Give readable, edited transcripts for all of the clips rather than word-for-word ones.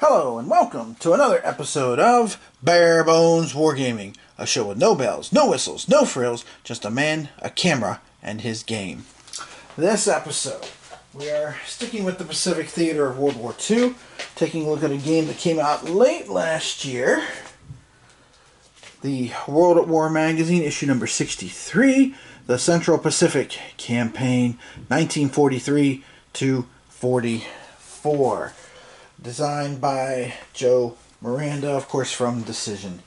Hello and welcome to another episode of Bare Bones Wargaming, a show with no bells, no whistles, no frills, just a man, a camera, and his game. This episode, we are sticking with the Pacific Theater of World War II, taking a look at a game that came out late last year, the World at War magazine, issue number 63, the Central Pacific Campaign, 1943 to 44. Designed by Joe Miranda, of course, from Decision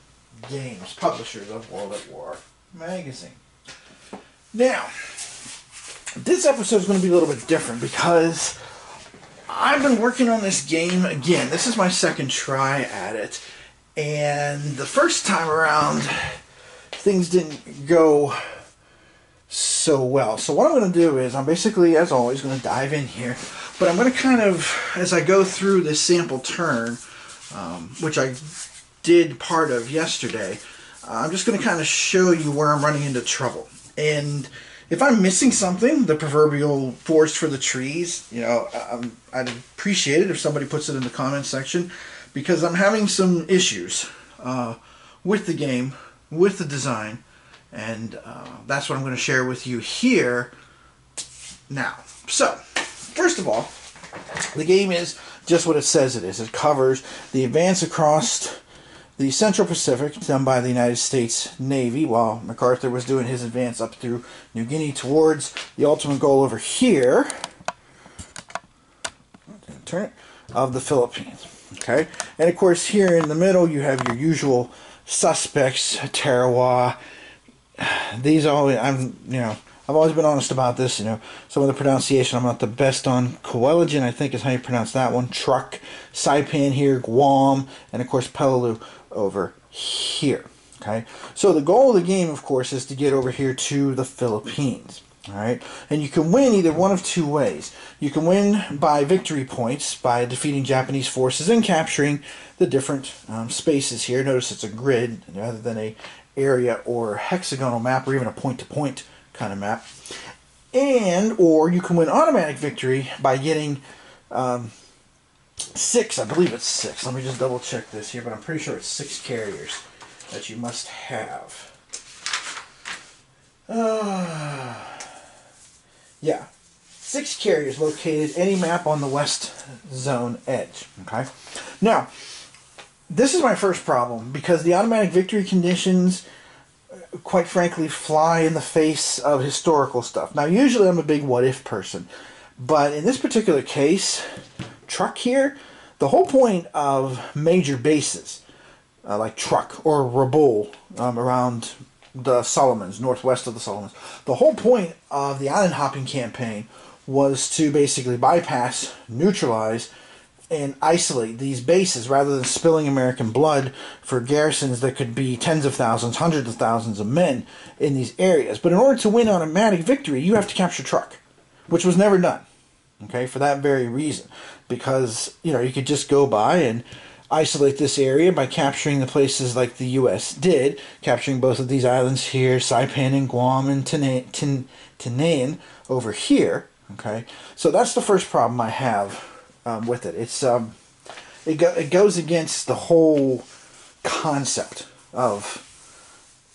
Games, publishers of World at War magazine. Now, this episode is going to be a little bit different because I've been working on this game again. This is my second try at it. And the first time around, things didn't go so well. So what I'm going to do is I'm basically, as always, going to dive in here. But I'm going to kind of, as I go through this sample turn, which I did part of yesterday, I'm just going to kind of show you where I'm running into trouble. And if I'm missing something, the proverbial forest for the trees, you know, I'd appreciate it if somebody puts it in the comments section, because I'm having some issues with the game, with the design, and that's what I'm going to share with you here now. So, first of all, the game is just what it says it is. It covers the advance across the Central Pacific done by the United States Navy while MacArthur was doing his advance up through New Guinea towards the ultimate goal over here, turn it, of the Philippines. Okay, and of course here in the middle you have your usual suspects, Tarawa. These all, I've always been honest about this, some of the pronunciation I'm not the best on. Coeligen, I think is how you pronounce that one. Truck, Saipan here, Guam, and of course Peleliu over here. Okay, so the goal of the game, of course, is to get over here to the Philippines. Alright, and you can win either one of two ways. You can win by victory points, by defeating Japanese forces and capturing the different spaces here. Notice it's a grid rather than a area or hexagonal map or even a point-to-point kind of map. Or you can win automatic victory by getting 6, I believe it's 6. Let me just double check this here, but I'm pretty sure it's 6 carriers that you must have. Yeah, 6 carriers located any map on the west zone edge. Okay, now this is my first problem because the automatic victory conditions, quite frankly, fly in the face of historical stuff. Now, usually I'm a big what-if person, but in this particular case, Truk here, the whole point of major bases, like Truk or Rabaul around the Solomons, northwest of the Solomons, the whole point of the island hopping campaign was to basically bypass, neutralize, and isolate these bases rather than spilling American blood for garrisons that could be tens of thousands, hundreds of thousands of men in these areas. But in order to win automatic victory, you have to capture Truk, which was never done. Okay, for that very reason. Because, you could just go by and isolate this area by capturing the places like the U.S. did, capturing both of these islands here, Saipan and Guam and Tinian over here. Okay, so that's the first problem I have with it. It's it goes against the whole concept of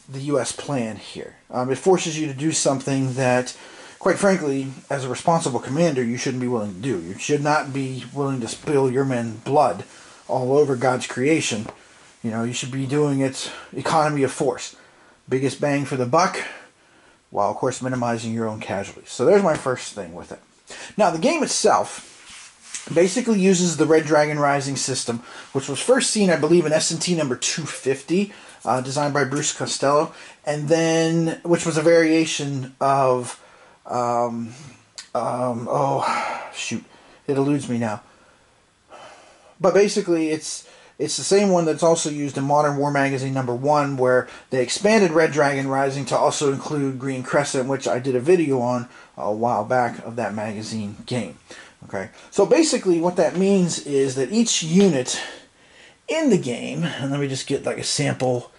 the U.S. plan here. It forces you to do something that, quite frankly, as a responsible commander, you shouldn't be willing to do. You should not be willing to spill your men's blood all over God's creation. You should be doing it economy of force. Biggest bang for the buck, while of course minimizing your own casualties. So there's my first thing with it. Now the game itself basically uses the Red Dragon Rising system, which was first seen, I believe, in S&T number 250, designed by Bruce Costello, and then, which was a variation of, oh, shoot, it eludes me now. But basically, it's the same one that's also used in Modern War Magazine number 1, where they expanded Red Dragon Rising to also include Green Crescent, which I did a video on a while back of that magazine game. Okay, so basically what that means is that each unit in the game, and let me just get like a sample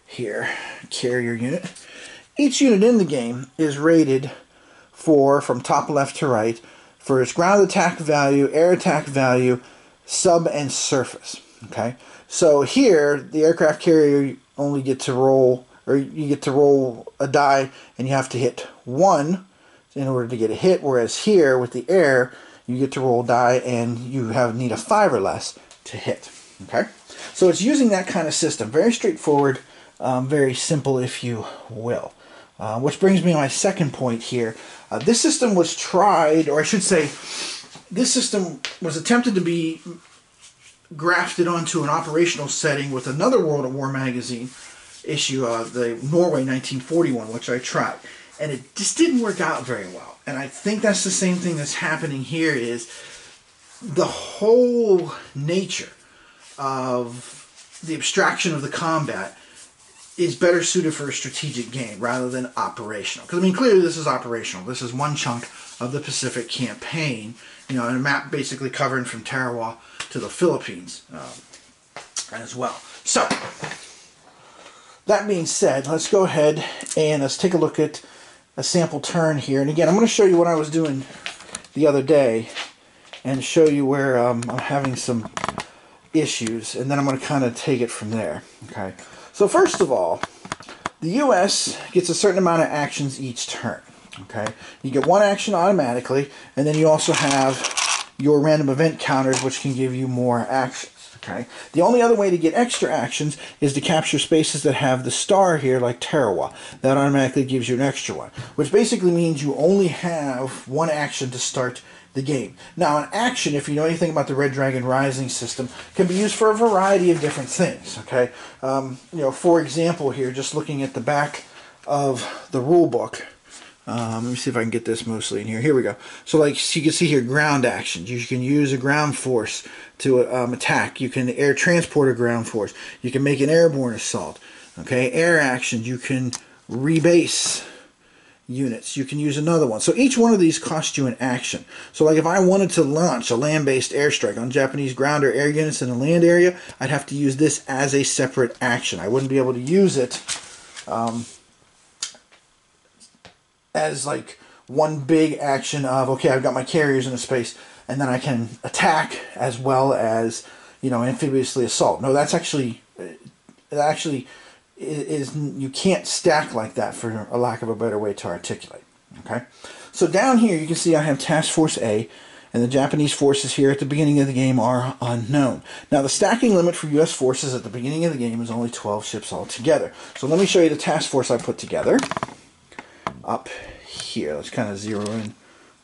here, carrier unit. Each unit in the game is rated for, from top left to right, for its ground attack value, air attack value, sub and surface. Okay, so here the aircraft carrier only get to roll, or you get to roll a die, and you have to hit 1 in order to get a hit. Whereas here with the air, you get to roll a die, and you need a 5 or less to hit. Okay, so it's using that kind of system, very straightforward, very simple, if you will. Which brings me to my second point here. This system was tried, or I should say, this system was attempted to be grafted onto an operational setting with another World at War magazine issue, the Norway 1941, which I tried. And it just didn't work out very well. And I think that's the same thing that's happening here, is the whole nature of the abstraction of the combat is better suited for a strategic game rather than operational. Because, I mean, clearly this is operational. This is one chunk of the Pacific campaign, you know, and a map basically covering from Tarawa to the Philippines as well. So, that being said, let's go ahead and let's take a look at a sample turn here. And again, I'm going to show you what I was doing the other day and show you where I'm having some issues, and then I'm going to kind of take it from there. Okay. So first of all, the U.S. gets a certain amount of actions each turn. Okay, you get 1 action automatically, and then you also have your random event counters, which can give you more actions. Okay, the only other way to get extra actions is to capture spaces that have the star here, like Tarawa. That automatically gives you an extra one, which basically means you only have 1 action to start the game. Now, an action, if you know anything about the Red Dragon Rising system, can be used for a variety of different things. Okay, you know, for example, here, just looking at the back of the rule book. Let me see if I can get this mostly in here. Here we go. So, like you can see here, ground actions. You can use a ground force to attack. You can air transport a ground force. You can make an airborne assault. Okay, air actions. You can rebase units. You can use another one. So each one of these costs you an action. So like if I wanted to launch a land-based airstrike on Japanese ground or air units in a land area, I'd have to use this as a separate action. I wouldn't be able to use it as like one big action of, okay, I've got my carriers in a space, and then I can attack as well as, you know, amphibiously assault. No, that's actually, is you can't stack like that, for a lack of a better way to articulate. Okay, so down here you can see I have Task Force A, and the Japanese forces here at the beginning of the game are unknown. Now the stacking limit for U.S. forces at the beginning of the game is only 12 ships altogether. So let me show you the task force I put together up here. Let's kind of zero in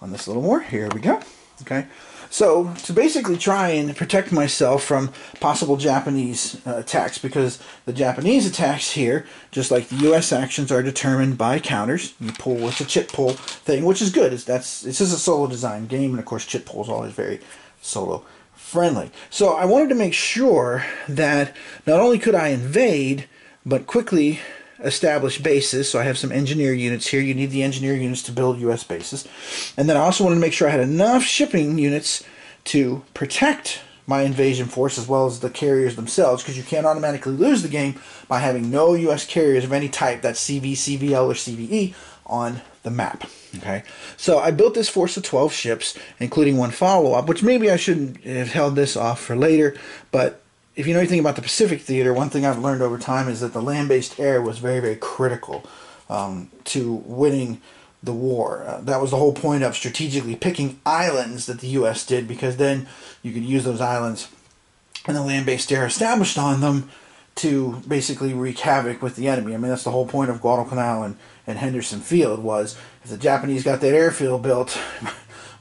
on this a little more. Here we go. Okay, so to basically try and protect myself from possible Japanese attacks, because the Japanese attacks here, just like the U.S. actions, are determined by counters. You pull with a chip pull thing, which is good. This is a solo design game, and of course chip pull is always very solo friendly. So I wanted to make sure that not only could I invade, but quickly establish bases. So I have some engineer units here. You need the engineer units to build U.S. bases. And then I also wanted to make sure I had enough shipping units to protect my invasion force as well as the carriers themselves, because you can't automatically lose the game by having no U.S. carriers of any type, that's CV, CVL, or CVE, on the map. Okay, so I built this force of 12 ships, including 1 follow-up, which maybe I shouldn't have held this off for later, but if you know anything about the Pacific Theater, one thing I've learned over time is that the land-based air was very, very critical to winning the war. That was the whole point of strategically picking islands that the U.S. did, because then you could use those islands and the land-based air established on them to basically wreak havoc with the enemy. I mean, that's the whole point of Guadalcanal and Henderson Field, was if the Japanese got that airfield built,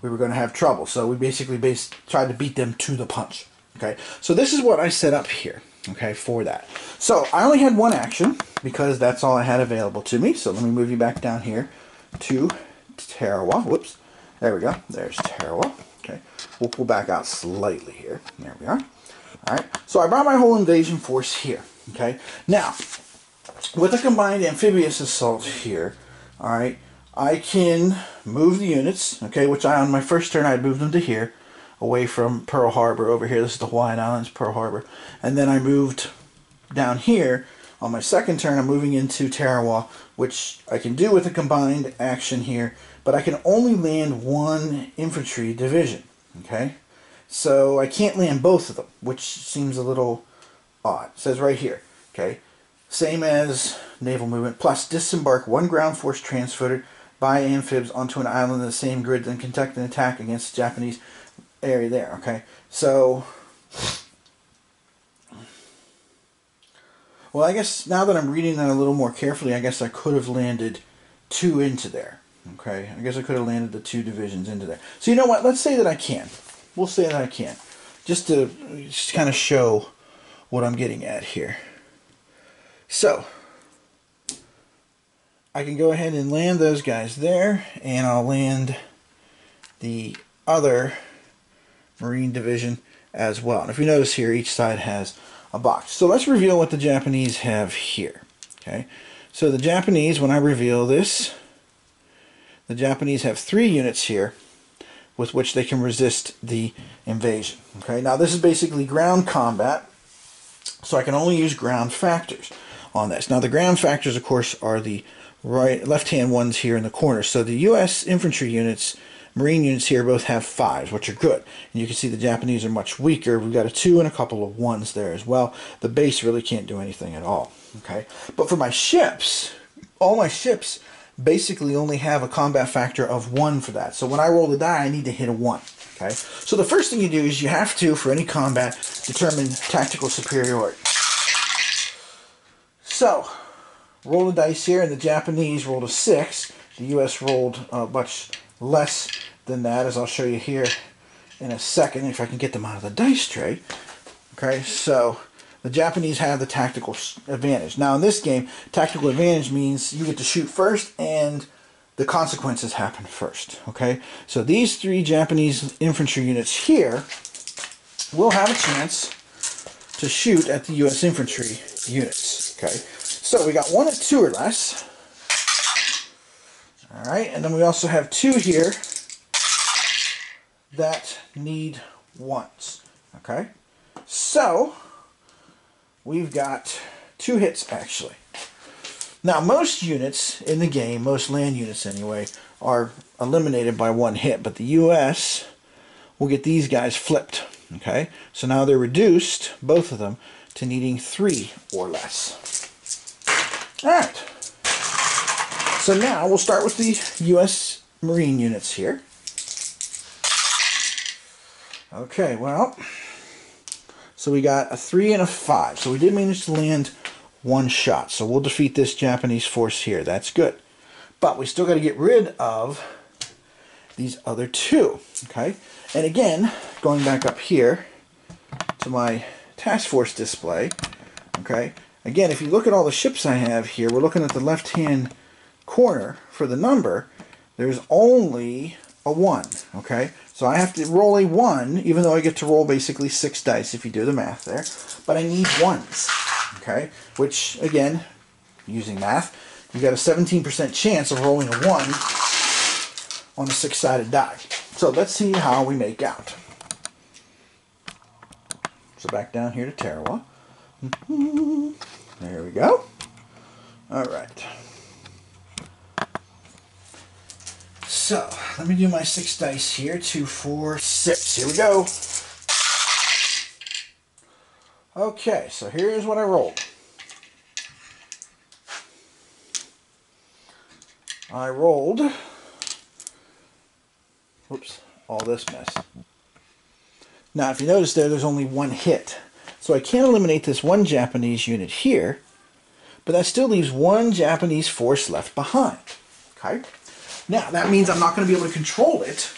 we were going to have trouble. So we basically tried to beat them to the punch. Okay, so this is what I set up here, okay, for that. So I only had 1 action because that's all I had available to me. So let me move you back down here to Tarawa. Whoops, there we go. There's Tarawa. Okay, we'll pull back out slightly here. There we are. All right, so I brought my whole invasion force here. Okay, now with a combined amphibious assault here, all right, I can move the units. Okay, which on my first turn I'd moved them to here, away from Pearl Harbor over here. This is the Hawaiian Islands, Pearl Harbor. And then I moved down here. On my second turn, I'm moving into Tarawa, which I can do with a combined action here, but I can only land 1 infantry division. Okay? So I can't land both of them, which seems a little odd. It says right here, okay, same as naval movement, plus disembark one ground force transferred by amphibs onto an island in the same grid, then conduct an attack against the Japanese area there, okay? So, well, I guess now that I'm reading that a little more carefully, I guess I could have landed 2 into there, okay? I guess I could have landed the 2 divisions into there. So you know what? Let's say that I can. We'll say that I can. Just to kind of show what I'm getting at here. So, I can go ahead and land those guys there, and I'll land the other Marine Division as well. And if you notice here, each side has a box. So let's reveal what the Japanese have here. Okay, so the Japanese, when I reveal this, the Japanese have 3 units here with which they can resist the invasion. Okay, now this is basically ground combat, so I can only use ground factors on this. Now the ground factors, of course, are the left-hand ones here in the corner. So the U.S. infantry units, Marine units here both have 5s, which are good. And you can see the Japanese are much weaker. We've got a 2 and a couple of 1s there as well. The base really can't do anything at all. Okay, but for my ships, all my ships basically only have a combat factor of 1 for that. So when I roll the die, I need to hit a 1. Okay, so the first thing you do is you have to, for any combat, determine tactical superiority. So, roll the dice here, and the Japanese rolled a 6. The U.S. rolled much less than that, as I'll show you here in a second, if I can get them out of the dice tray. Okay, so the Japanese have the tactical advantage. Now in this game, tactical advantage means you get to shoot first and the consequences happen first. Okay, so these 3 Japanese infantry units here will have a chance to shoot at the U.S. infantry units. Okay, so we got 1 at 2 or less. Alright, and then we also have 2 here that need 1s. Okay, so we've got 2 hits actually. Now most units in the game, most land units anyway, are eliminated by 1 hit, but the US will get these guys flipped. Okay, so now they're reduced, both of them, to needing 3 or less. Alright, so now we'll start with the US Marine units here. Okay, well, so we got a 3 and a 5. So we did manage to land 1 shot. So we'll defeat this Japanese force here. That's good. But we still got to get rid of these other 2. Okay? And again, going back up here to my task force display. Okay? Again, if you look at all the ships I have here, we're looking at the left-hand corner for the number. There's only a 1. Okay? So I have to roll a 1, even though I get to roll basically 6 dice if you do the math there. But I need 1s, okay? Which, again, using math, you've got a 17% chance of rolling a 1 on a 6-sided die. So let's see how we make out. So back down here to Tarawa. There we go. All right. So, let me do my 6 dice here. 2, 4, 6. Here we go. Okay, so here's what I rolled. I rolled, whoops, all this mess. Now, if you notice there's only 1 hit. So I can't eliminate this 1 Japanese unit here, but that still leaves 1 Japanese force left behind. Okay? Now, that means I'm not going to be able to control it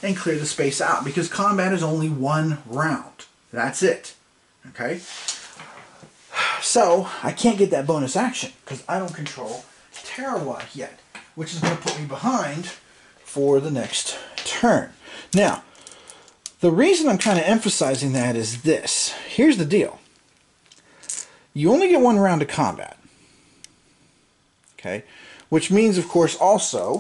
and clear the space out because combat is only 1 round. That's it. Okay? So, I can't get that bonus action because I don't control Tarawa yet, which is going to put me behind for the next turn. Now, the reason I'm kind of emphasizing that is this. Here's the deal. You only get 1 round of combat. Okay? Which means, of course, also,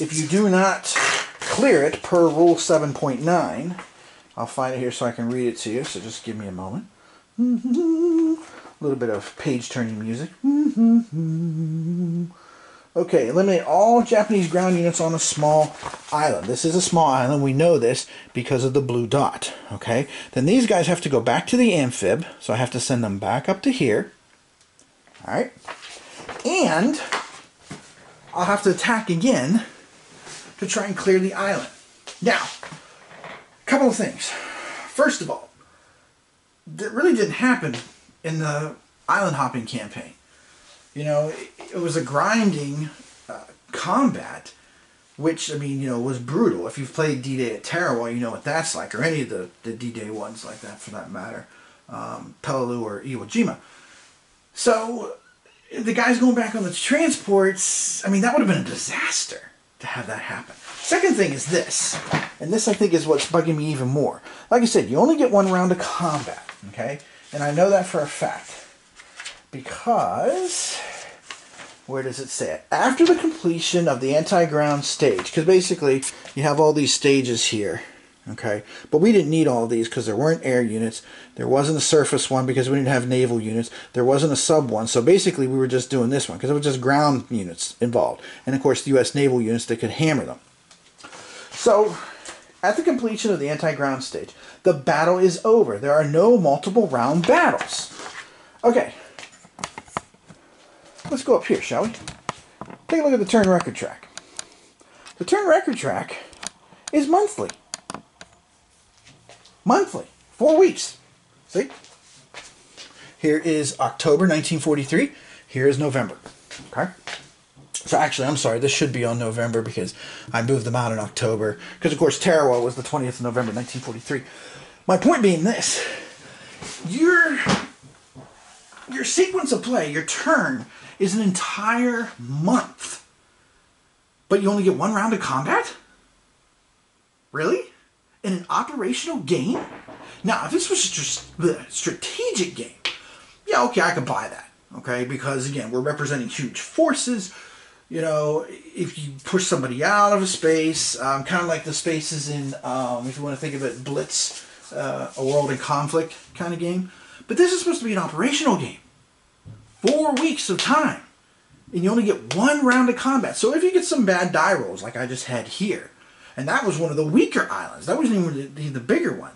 if you do not clear it per Rule 7.9, I'll find it here so I can read it to you, so just give me a moment. A little bit of page-turning music. Okay, eliminate all Japanese ground units on a small island. This is a small island. We know this because of the blue dot. Okay, then these guys have to go back to the amphib, so I have to send them back up to here. All right, and I'll have to attack again to try and clear the island. Now, a couple of things. First of all, that really didn't happen in the island hopping campaign. You know, it was a grinding combat, which, I mean, you know, was brutal. If you've played D-Day at Tarawa, you know what that's like, or any of the D-Day ones like that for that matter, Peleliu or Iwo Jima. So, the guys going back on the transports, I mean, that would have been a disaster to have that happen. Second thing is this, and this I think is what's bugging me even more. Like I said, you only get one round of combat, okay? And I know that for a fact. Because, where does it say it? After the completion of the anti-ground stage, because basically you have all these stages here, okay? But we didn't need all of these because there weren't air units. There wasn't a surface one because we didn't have naval units. There wasn't a sub one. So basically we were just doing this one because it was just ground units involved. And of course the U.S. naval units that could hammer them. So, at the completion of the anti-ground stage, the battle is over. There are no multiple round battles. Okay. Let's go up here, shall we? Take a look at the turn record track. The turn record track is monthly. Monthly. 4 weeks. See? Here is October 1943. Here is November. Okay? So actually, I'm sorry, this should be on November because I moved them out in October. Because, of course, Tarawa was the 20th of November, 1943. My point being this. Your sequence of play, your turn, is an entire month. But you only get one round of combat? Really? In an operational game? Now, if this was just a strategic game, yeah, okay, I could buy that. Okay, because, again, we're representing huge forces. You know, if you push somebody out of a space, kind of like the spaces in, if you want to think of it, Blitz, a World in Conflict kind of game. But this is supposed to be an operational game. 4 weeks of time. And you only get one round of combat. So if you get some bad die rolls, like I just had here, and that was one of the weaker islands, that wasn't even the bigger one,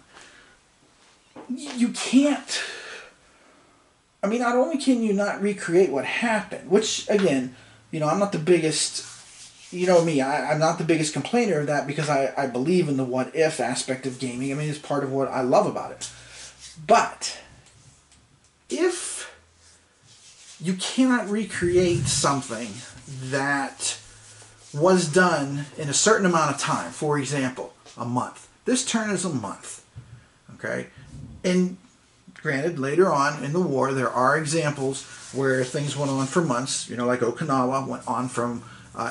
you can't, I mean, not only can you not recreate what happened, which, again, you know, I'm not the biggest, you know me, I'm not the biggest complainer of that because I believe in the what-if aspect of gaming. I mean, it's part of what I love about it. But if you cannot recreate something that was done in a certain amount of time, for example, a month. This turn is a month, okay? And granted, later on in the war, there are examples where things went on for months, you know, like Okinawa went on from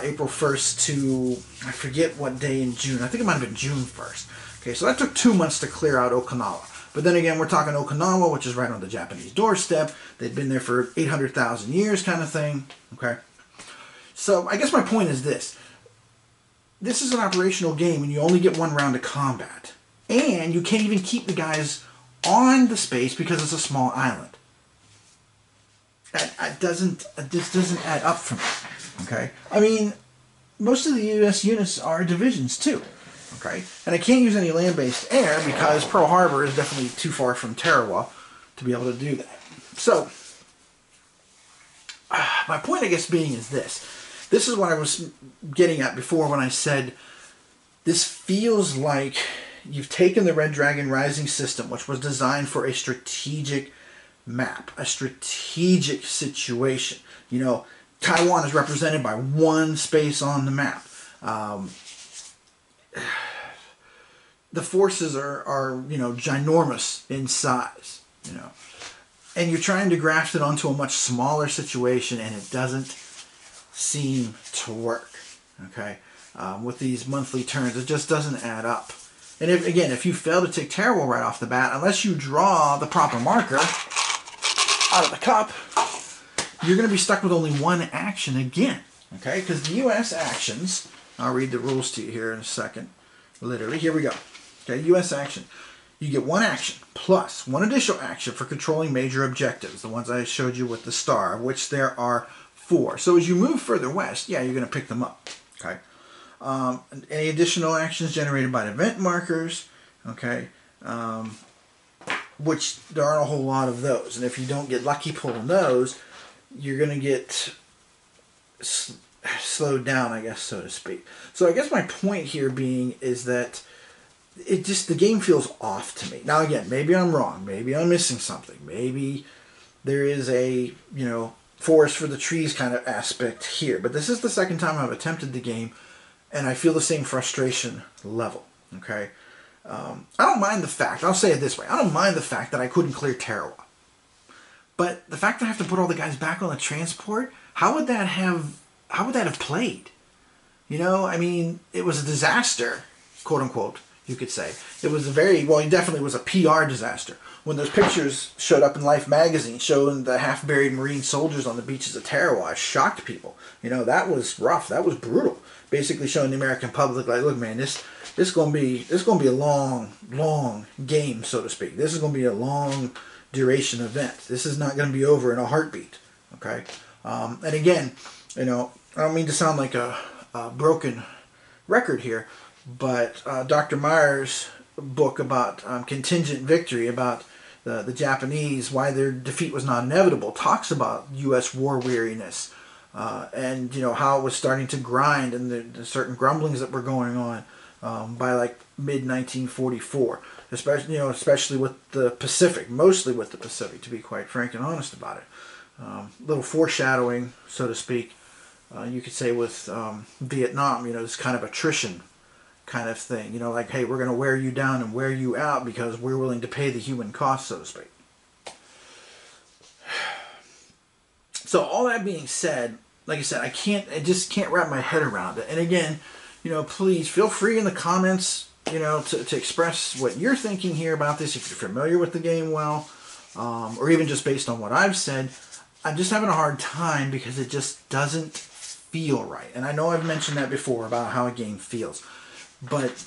April 1st to, I forget what day in June. I think it might have been June 1st. Okay, so that took 2 months to clear out Okinawa. But then again, we're talking Okinawa, which is right on the Japanese doorstep. They'd been there for 800,000 years kind of thing. Okay, so I guess my point is this. This is an operational game and you only get one round of combat. And you can't even keep the guys on the space because it's a small island. This doesn't add up for me. Okay, I mean, most of the U.S. units are divisions too. Okay, and I can't use any land-based air because Pearl Harbor is definitely too far from Tarawa to be able to do that. So, my point, I guess, being is this. This is what I was getting at before when I said this feels like you've taken the Red Dragon Rising system, which was designed for a strategic map, a strategic situation. You know, Taiwan is represented by one space on the map. The forces are you know, ginormous in size, you know, and you're trying to graft it onto a much smaller situation, and it doesn't seem to work. Okay, with these monthly turns, it just doesn't add up. And if you fail to take Tarawa right off the bat, unless you draw the proper marker out of the cup, you're going to be stuck with only one action again. Okay, because the U.S. actions, I'll read the rules to you here in a second. Literally, here we go. Okay, U.S. action. You get one action plus one additional action for controlling major objectives, the ones I showed you with the star, of which there are 4. So as you move further west, yeah, you're going to pick them up. Okay. Any additional actions generated by event markers, okay, which there aren't a whole lot of those. And if you don't get lucky pulling those, you're going to get slowed down, I guess, so to speak. So I guess my point here being is that the game feels off to me. Now again, maybe I'm wrong. Maybe I'm missing something. Maybe there is a, forest for the trees kind of aspect here. But this is the second time I've attempted the game, and I feel the same frustration level. Okay? I don't mind the fact, I'll say it this way, I don't mind the fact that I couldn't clear Tarawa. But the fact that I have to put all the guys back on the transport, how would that have played? I mean, it was a disaster, quote unquote, you could say. It was it definitely was a PR disaster. When those pictures showed up in Life magazine showing the half-buried Marine soldiers on the beaches of Tarawa, it shocked people. That was rough. That was brutal. Basically showing the American public, like, look, man, this is gonna be a long game, so to speak. This is gonna be a long duration event. This is not gonna be over in a heartbeat. Okay. And again, I don't mean to sound like a broken record here, but Dr. Meyer's book about contingent victory, about the Japanese, why their defeat was not inevitable, talks about U.S. war weariness, and how it was starting to grind, and the certain grumblings that were going on by like mid-1944, especially with the Pacific, mostly with the Pacific, to be quite frank and honest about it. Little foreshadowing, so to speak, you could say with Vietnam, this kind of attrition kind of thing, like, hey, we're going to wear you down and wear you out because we're willing to pay the human cost, so to speak. So all that being said, like I said, I just can't wrap my head around it. And again, please feel free in the comments, to express what you're thinking here about this, if you're familiar with the game well, or even just based on what I've said. I'm just having a hard time because it just doesn't feel right. And I know I've mentioned that before about how a game feels. But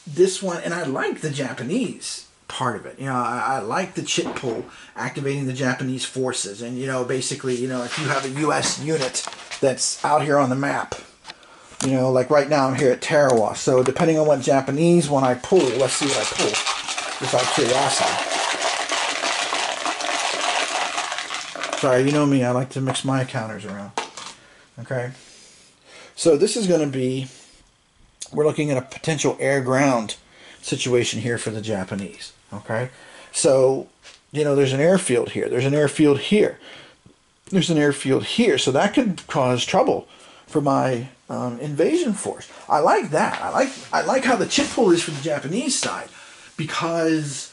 this one, and I like the Japanese part of it. I like the chit pull, activating the Japanese forces. And, basically, if you have a U.S. unit that's out here on the map, like right now I'm here at Tarawa. So depending on what Japanese one I pull, let's see what I pull, just out of curiosity. Sorry, you know me, I like to mix my counters around. Okay. So this is going to be, we're looking at a potential air-ground situation here for the Japanese. Okay. So, there's an airfield here. There's an airfield here. There's an airfield here. So that could cause trouble for my invasion force. I like that. I like how the chit pull is for the Japanese side, because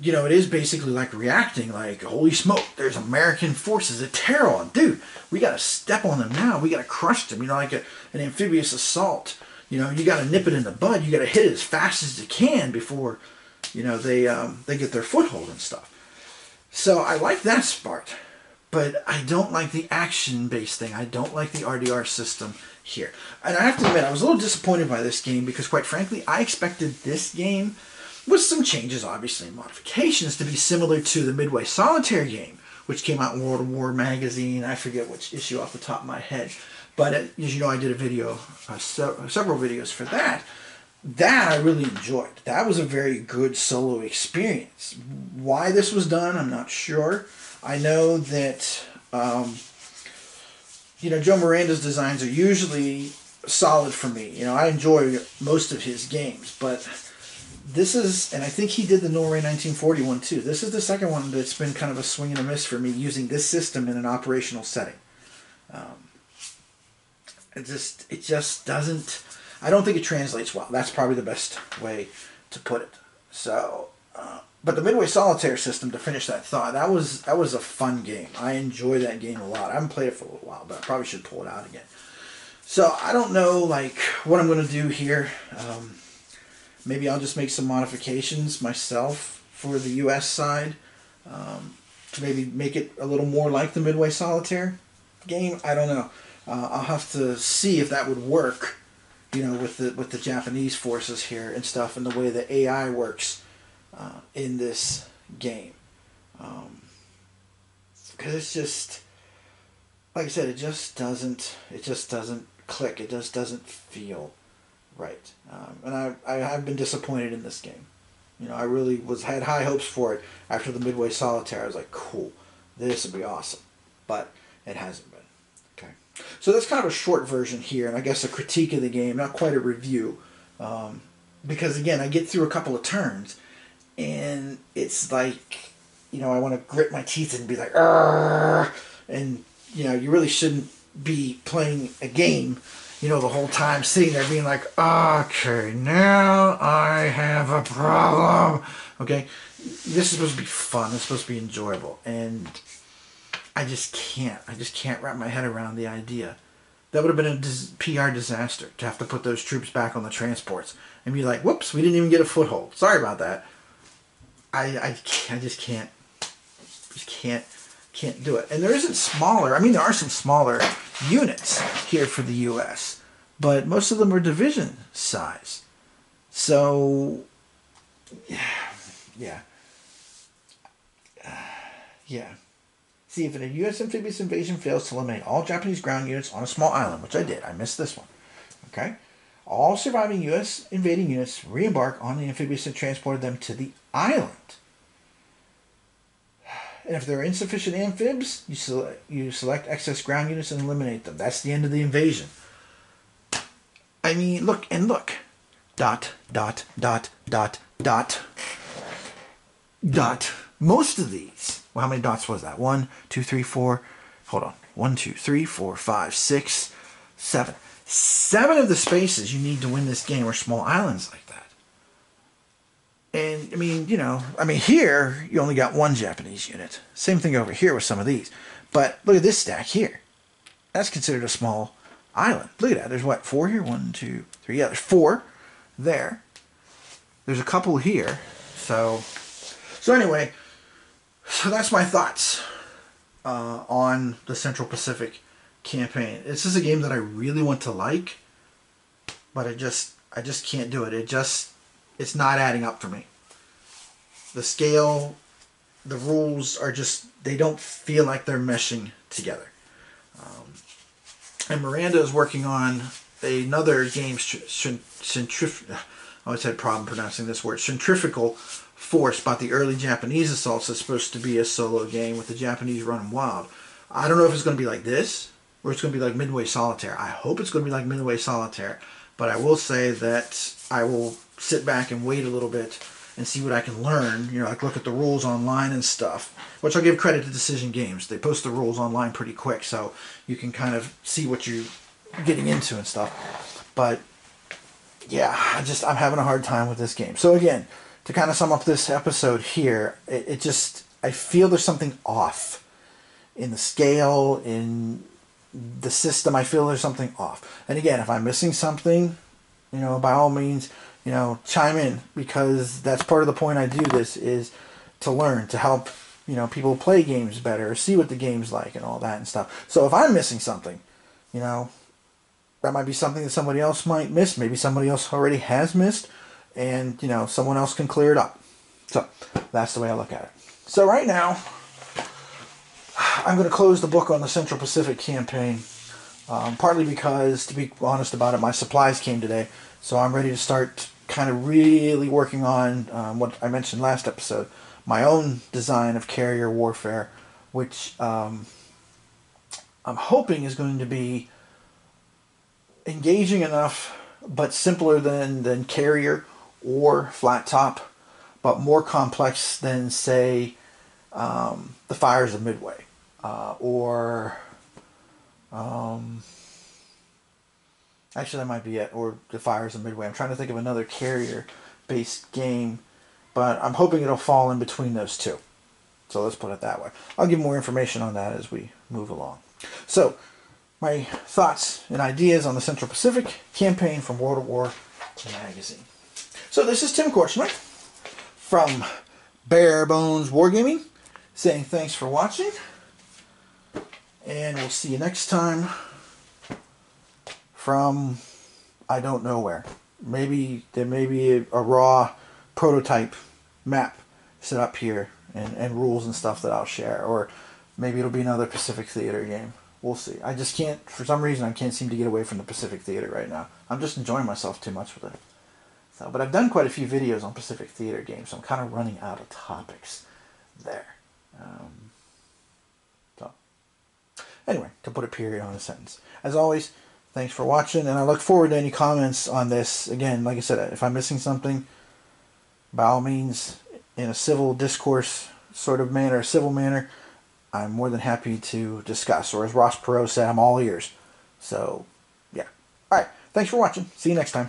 it is basically like reacting, like, holy smoke, there's American forces at Tarawa. Dude, we got to step on them now. We got to crush them, like an amphibious assault. You got to nip it in the bud. You got to hit it as fast as you can before, they get their foothold and stuff. So I like that part, but I don't like the action-based thing. I don't like the RDR system here. And I have to admit, I was a little disappointed by this game because, quite frankly, I expected this game, with some changes, obviously, and modifications, to be similar to the Midway Solitaire game, which came out in World of War magazine. I forget which issue off the top of my head. But as you know, I did a video, several videos for that. That I really enjoyed. That was a very good solo experience. Why this was done, I'm not sure. I know that, Joe Miranda's designs are usually solid for me. I enjoy most of his games, but this is, and I think he did the Norway 1941 too. This is the second one that's been kind of a swing and a miss for me, using this system in an operational setting. It just doesn't, I don't think it translates well. That's probably the best way to put it. So, but the Midway Solitaire system, to finish that thought, that was a fun game. I enjoy that game a lot. I haven't played it for a little while, but I probably should pull it out again. So I don't know, what I'm going to do here. Maybe I'll just make some modifications myself for the U.S. side, to maybe make it a little more like the Midway Solitaire game. I don't know. I'll have to see if that would work, with the Japanese forces here and stuff, and the way the AI works in this game. Because it's just, like I said, it just doesn't click. It just doesn't feel right. And I have been disappointed in this game. You know, I really had high hopes for it after the Midway Solitaire. I was like, cool, this would be awesome, but it hasn't been. Okay, so that's kind of a short version here, and I guess a critique of the game, not quite a review, because again, I get through a couple of turns, and it's like, you know, I want to grit my teeth and be like, "Argh!" And you know, you really shouldn't be playing a game, you know, the whole time sitting there being like, okay, now I have a problem. Okay, this is supposed to be fun. It's supposed to be enjoyable, and I just can't. I just can't wrap my head around the idea. That would have been a PR disaster to have to put those troops back on the transports and be like, whoops, we didn't even get a foothold. Sorry about that. I just can't. Just can't do it. And there isn't smaller. I mean, there are some smaller units here for the U.S., but most of them are division size. So, yeah. See, if a U.S. amphibious invasion fails to eliminate all Japanese ground units on a small island, which I did, I missed this one. Okay, all surviving U.S. invading units re-embark on the amphibious and transported them to the island. And if there are insufficient amphibs, you select excess ground units and eliminate them. That's the end of the invasion. I mean, look. Dot. Most of these, well, how many dots was that? 1, 2, 3, 4. Hold on. 1, 2, 3, 4, 5, 6, 7. 7 of the spaces you need to win this game are small islands like that. And, I mean, you know, here you only got 1 Japanese unit. Same thing over here with some of these. But look at this stack here. That's considered a small island. Look at that. There's what, 4 here? 1, 2, 3. Yeah, there's 4 there. There's a couple here. So anyway, so that's my thoughts on the Central Pacific campaign. This is a game that I really want to like, but I just can't do it. It's not adding up for me. The scale, the rules are just, they don't feel like they're meshing together. And Miranda is working on another game, I always had a problem pronouncing this word, Centrifugal Force, about the early Japanese assaults. It's supposed to be a solo game with the Japanese running wild. I don't know if it's going to be like this, or it's going to be like Midway Solitaire. I hope it's going to be like Midway Solitaire, but I will say that I will sit back and wait a little bit and see what I can learn. You know, like look at the rules online and stuff, which I'll give credit to Decision Games. They post the rules online pretty quick, so you can kind of see what you're getting into and stuff. But yeah, I'm having a hard time with this game. So again, to kind of sum up this episode here, I feel there's something off in the scale, in the system. I feel there's something off. And again, if I'm missing something, you know, by all means, you know, chime in, because that's part of the point I do this, is to learn, to help, you know, people play games better, or see what the game's like and all that and stuff. So if I'm missing something, you know, that might be something that somebody else might miss. Maybe somebody else already has missed, and, you know, someone else can clear it up. So that's the way I look at it. So right now, I'm going to close the book on the Central Pacific campaign, partly because, to be honest about it, my supplies came today, so I'm ready to start kind of really working on what I mentioned last episode, my own design of carrier warfare, which I'm hoping is going to be engaging enough, but simpler than carrier or flat top, but more complex than, say, the Fires of Midway, or actually that might be it, or the Fires of Midway. I'm trying to think of another carrier-based game, but I'm hoping it'll fall in between those two. So let's put it that way. I'll give more information on that as we move along. So, my thoughts and ideas on the Central Pacific campaign from World at War magazine. So this is Tim Korchman from Bare Bones Wargaming, saying thanks for watching, and we'll see you next time from I don't know where. Maybe there may be a raw prototype map set up here, and rules and stuff that I'll share, or maybe it'll be another Pacific Theater game. we'll see. I just can't, for some reason, I can't seem to get away from the Pacific Theater right now. I'm just enjoying myself too much with it. So, but I've done quite a few videos on Pacific Theater games, so I'm kind of running out of topics there. So, anyway, to put a period on a sentence. As always, thanks for watching, and I look forward to any comments on this. Again, like I said, if I'm missing something, by all means, in a civil discourse sort of manner, a civil manner, I'm more than happy to discuss. Or as Ross Perot said, I'm all ears. So, yeah. Alright, thanks for watching. See you next time.